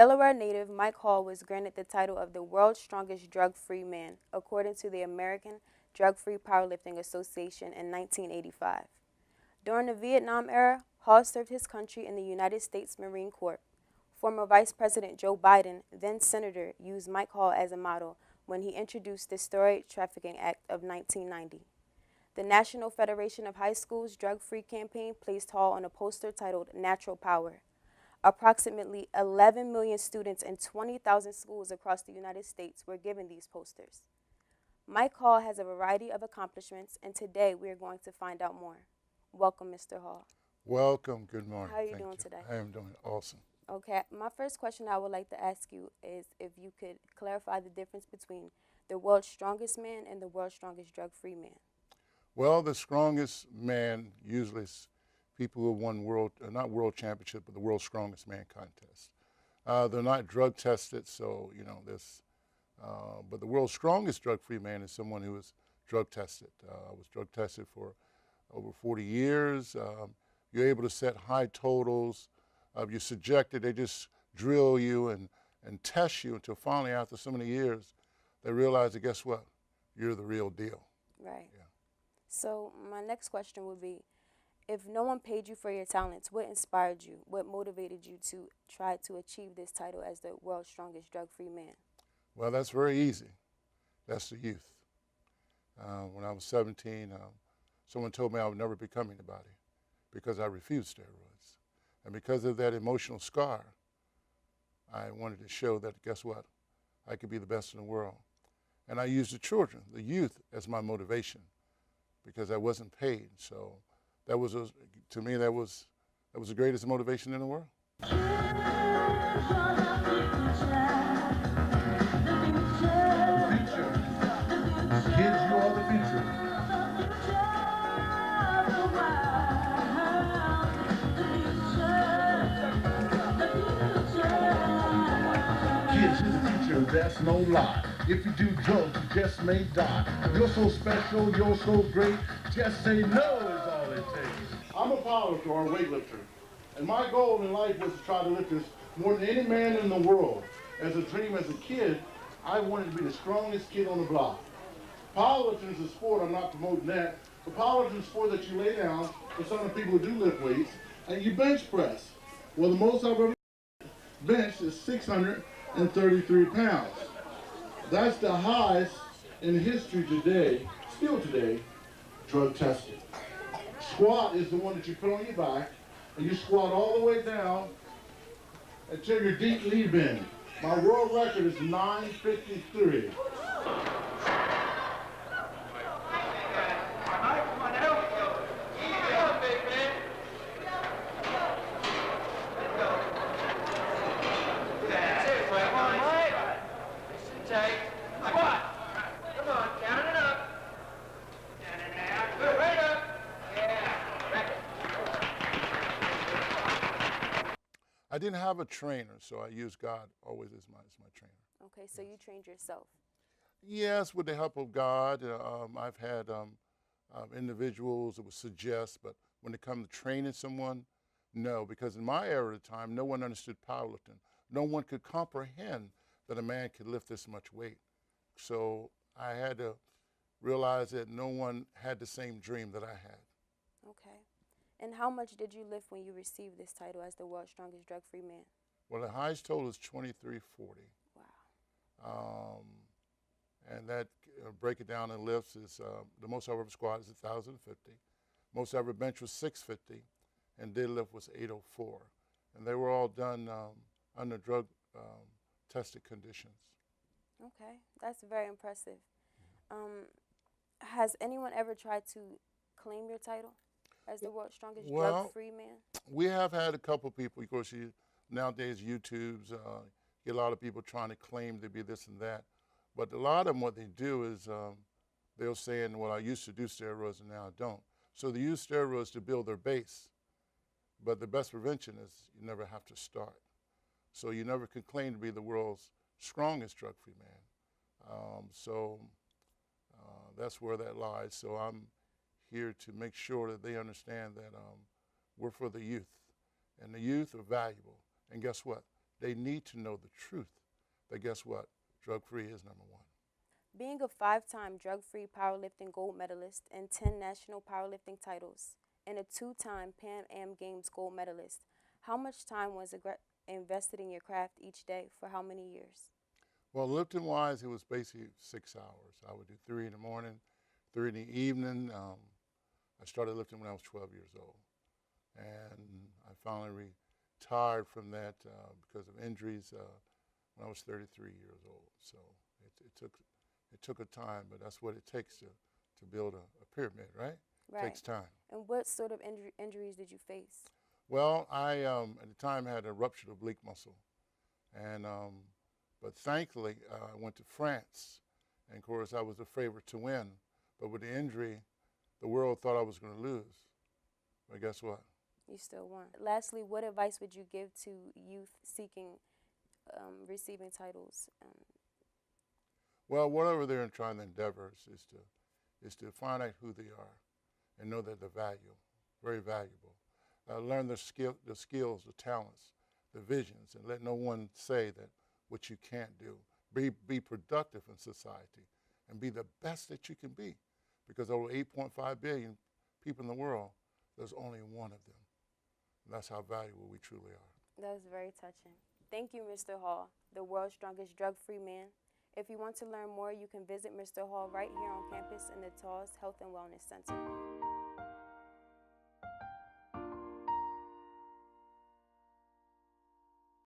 Delaware native Mike Hall was granted the title of the world's strongest drug-free man, according to the American Drug-Free Powerlifting Association in 1985. During the Vietnam era, Hall served his country in the United States Marine Corps. Former Vice President Joe Biden, then Senator, used Mike Hall as a model when he introduced the Steroid Trafficking Act of 1990. The National Federation of High Schools Drug-Free campaign placed Hall on a poster titled Natural Power. Approximately 11 million students in 20,000 schools across the United States were given these posters. Mike Hall has a variety of accomplishments, and today we are going to find out more. Welcome, Mr. Hall. Welcome. Good morning. How are you Thank doing you. today? I am doing awesome. Okay, my first question I would like to ask you is if you could clarify the difference between the world's strongest man and the world's strongest drug-free man. Well, the strongest man usually is people who won not world championship, but the world's strongest man contest. They're not drug tested, so this. But the world's strongest drug-free man is someone who is drug tested. I was drug tested for over 40 years. You're able to set high totals. You're subjected. They just drill you and test you until finally, after so many years, they realize that guess what? You're the real deal. Right. Yeah. So my next question would be, if no one paid you for your talents, what inspired you? What motivated you to try to achieve this title as the world's strongest drug-free man? Well, that's very easy. That's the youth. When I was 17, someone told me I would never become anybody because I refused steroids. And because of that emotional scar, I wanted to show that, guess what? I could be the best in the world. And I used the children, the youth, as my motivation because I wasn't paid. So that was, to me, that was the greatest motivation in the world. Kids, you are the future. Kids, you're the future, that's no lie. If you do drugs, you just may die. You're so special, you're so great, just say no is all it takes. I'm a powerlifter or a weightlifter, and my goal in life was to try to lift this more than any man in the world. As a dream as a kid, I wanted to be the strongest kid on the block. Powerlifting is a sport, I'm not promoting that, but powerlifting is a sport that you lay down for some of the people who do lift weights, and you bench press. Well, the most I've ever benched is 633 pounds. That's the highest in history today, still today, drug tested. Squat is the one that you put on your back, and you squat all the way down until your deep knee bend. My world record is 953. I didn't have a trainer, so I used God always as my trainer. Okay, so you trained yourself. Yes, with the help of God. I've had individuals that would suggest, but when it comes to training someone, no, because in my era of the time, no one understood powerlifting. No one could comprehend that a man could lift this much weight. So I had to realize that no one had the same dream that I had. Okay. And how much did you lift when you received this title as the world's strongest drug-free man? Well, the highest total is 2340. Wow. And that, break it down in lifts, is the most I ever squat is 1,050. Most I ever bench was 650, and deadlift was 804. And they were all done under drug tested conditions. Okay, that's very impressive. Has anyone ever tried to claim your title as the world's strongest Well, drug-free man? we have had a couple people, of course, nowadays YouTube's get a lot of people trying to claim to be this and that. But a lot of them, what they do is they'll say, well, I used to do steroids and now I don't. So they use steroids to build their base. But the best prevention is you never have to start. So you never can claim to be the world's strongest drug-free man. So that's where that lies. So I'm here to make sure that they understand that we're for the youth. And the youth are valuable. And guess what? they need to know the truth. But guess what? Drug-free is number one. Being a 5-time drug-free powerlifting gold medalist and 10 national powerlifting titles, and a 2-time Pan Am Games gold medalist, how much time was invested in your craft each day for how many years? Well, lifting-wise, it was basically 6 hours. I would do 3 in the morning, 3 in the evening. I started lifting when I was 12 years old. And I finally retired from that because of injuries when I was 33 years old. So it took a time, but that's what it takes to build a pyramid, right? Right. It takes time. And what sort of injuries did you face? Well, I at the time had a ruptured oblique muscle, and but thankfully I went to France, and of course I was the favorite to win. But with the injury, the world thought I was going to lose. But guess what? You still won. Lastly, what advice would you give to youth seeking receiving titles? Well, whatever they're trying to endeavor is to find out who they are, and know that they're valuable, very valuable. Learn the skills, the talents, the visions, and let no one say that what you can't do. Be productive in society, and be the best that you can be, because over 8.5 billion people in the world, there's only one of them. And that's how valuable we truly are. That was very touching. Thank you, Mr. Hall, the world's strongest drug-free man. If you want to learn more, you can visit Mr. Hall right here on campus in the TAWS Health and Wellness Center.